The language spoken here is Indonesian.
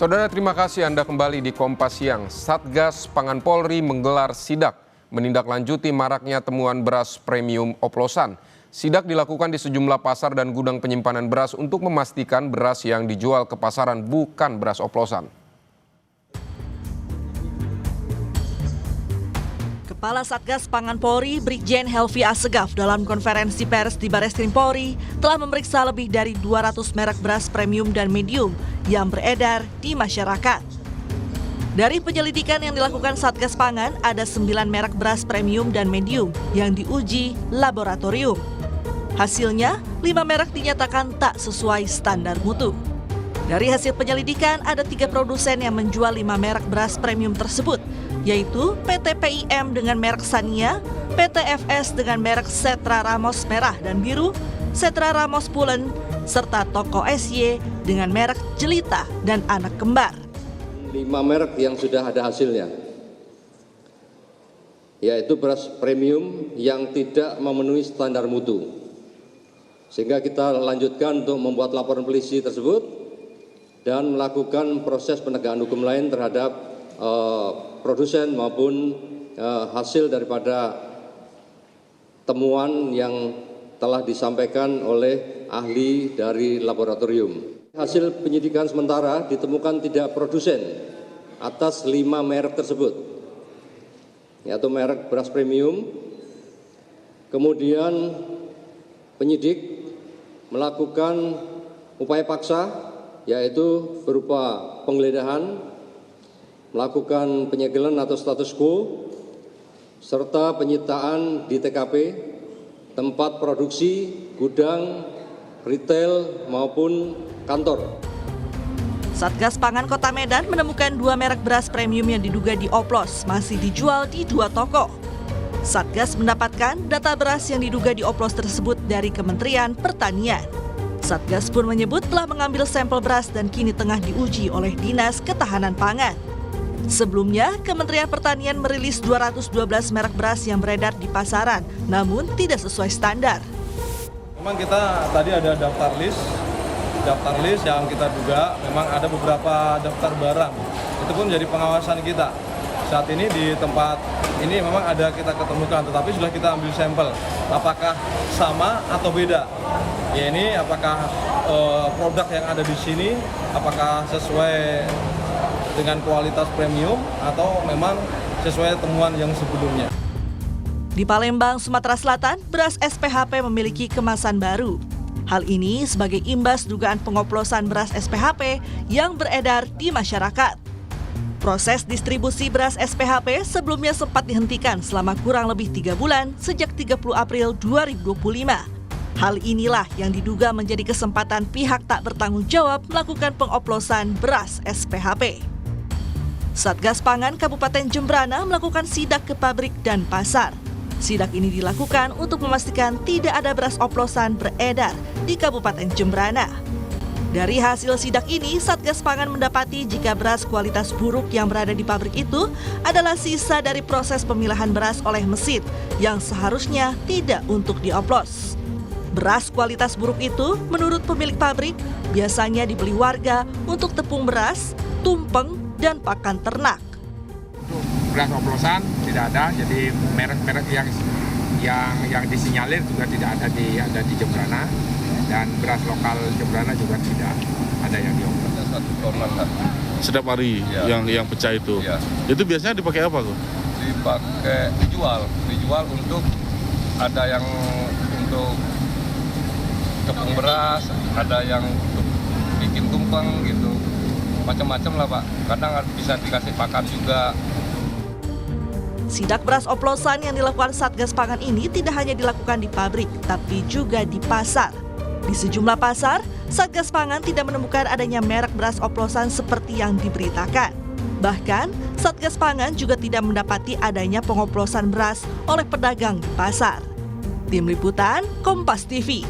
Saudara, terima kasih Anda kembali di Kompas Siang. Satgas Pangan Polri menggelar sidak menindaklanjuti maraknya temuan beras premium oplosan. Sidak dilakukan di sejumlah pasar dan gudang penyimpanan beras untuk memastikan beras yang dijual ke pasaran bukan beras oplosan. Kepala Satgas Pangan Polri, Brigjen Helvi Assegaf dalam konferensi pers di Bareskrim Polri telah memeriksa lebih dari 200 merek beras premium dan medium yang beredar di masyarakat. Dari penyelidikan yang dilakukan Satgas Pangan, ada 9 merek beras premium dan medium yang diuji laboratorium. Hasilnya, 5 merek dinyatakan tak sesuai standar mutu. Dari hasil penyelidikan, ada 3 produsen yang menjual 5 merek beras premium tersebut, yaitu PT PIM dengan merek Sania, PT FS dengan merek Setra Ramos merah dan biru, Setra Ramos Pulen, serta Toko SY dengan merek Jelita dan Anak Kembar. 5 merek yang sudah ada hasilnya, yaitu beras premium yang tidak memenuhi standar mutu. Sehingga kita lanjutkan untuk membuat laporan polisi tersebut dan melakukan proses penegakan hukum lain terhadap produsen maupun hasil daripada temuan yang telah disampaikan oleh ahli dari laboratorium. Hasil penyidikan sementara ditemukan tidak produsen atas 5 merek tersebut, yaitu merek beras premium. Kemudian penyidik melakukan upaya paksa, yaitu berupa penggeledahan, melakukan penyegelan atau status quo, serta penyitaan di TKP, tempat produksi, gudang, retail, maupun kantor. Satgas Pangan Kota Medan menemukan 2 merek beras premium yang diduga dioplos masih dijual di 2 toko. Satgas mendapatkan data beras yang diduga dioplos tersebut dari Kementerian Pertanian. Satgas pun menyebut telah mengambil sampel beras dan kini tengah diuji oleh Dinas Ketahanan Pangan. Sebelumnya, Kementerian Pertanian merilis 212 merek beras yang beredar di pasaran, namun tidak sesuai standar. Memang kita tadi ada daftar list yang kita duga memang ada beberapa daftar barang. Itu pun jadi pengawasan kita. Saat ini di tempat ini memang ada kita ketemukan, tetapi sudah kita ambil sampel. Apakah sama atau beda? Ya ini apakah produk yang ada di sini apakah sesuai dengan kualitas premium atau memang sesuai temuan yang sebelumnya. Di Palembang, Sumatera Selatan, beras SPHP memiliki kemasan baru. Hal ini sebagai imbas dugaan pengoplosan beras SPHP yang beredar di masyarakat. Proses distribusi beras SPHP sebelumnya sempat dihentikan selama kurang lebih 3 bulan sejak 30 April 2025. Hal inilah yang diduga menjadi kesempatan pihak tak bertanggung jawab melakukan pengoplosan beras SPHP. Satgas Pangan Kabupaten Jembrana melakukan sidak ke pabrik dan pasar. Sidak ini dilakukan untuk memastikan tidak ada beras oplosan beredar di Kabupaten Jembrana. Dari hasil sidak ini, Satgas Pangan mendapati jika beras kualitas buruk yang berada di pabrik itu adalah sisa dari proses pemilahan beras oleh mesin yang seharusnya tidak untuk dioplos. Beras kualitas buruk itu, menurut pemilik pabrik, biasanya dibeli warga untuk tepung beras, tumpeng, dan pakan ternak. Untuk beras oplosan tidak ada, jadi merek-merek yang disinyalir juga tidak ada di Jembrana, dan beras lokal Jembrana juga tidak ada yang dioplos. Setiap hari ya. yang pecah itu. Ya. Itu biasanya dipakai apa kok? Dijual untuk ada yang untuk tepung beras, ada yang untuk bikin tumpeng gitu. Macam-macam lah Pak, kadang bisa dikasih pakan juga. Sidak beras oplosan yang dilakukan Satgas Pangan ini tidak hanya dilakukan di pabrik, tapi juga di pasar. Di sejumlah pasar, Satgas Pangan tidak menemukan adanya merek beras oplosan seperti yang diberitakan. Bahkan, Satgas Pangan juga tidak mendapati adanya pengoplosan beras oleh pedagang di pasar. Tim Liputan, Kompas TV.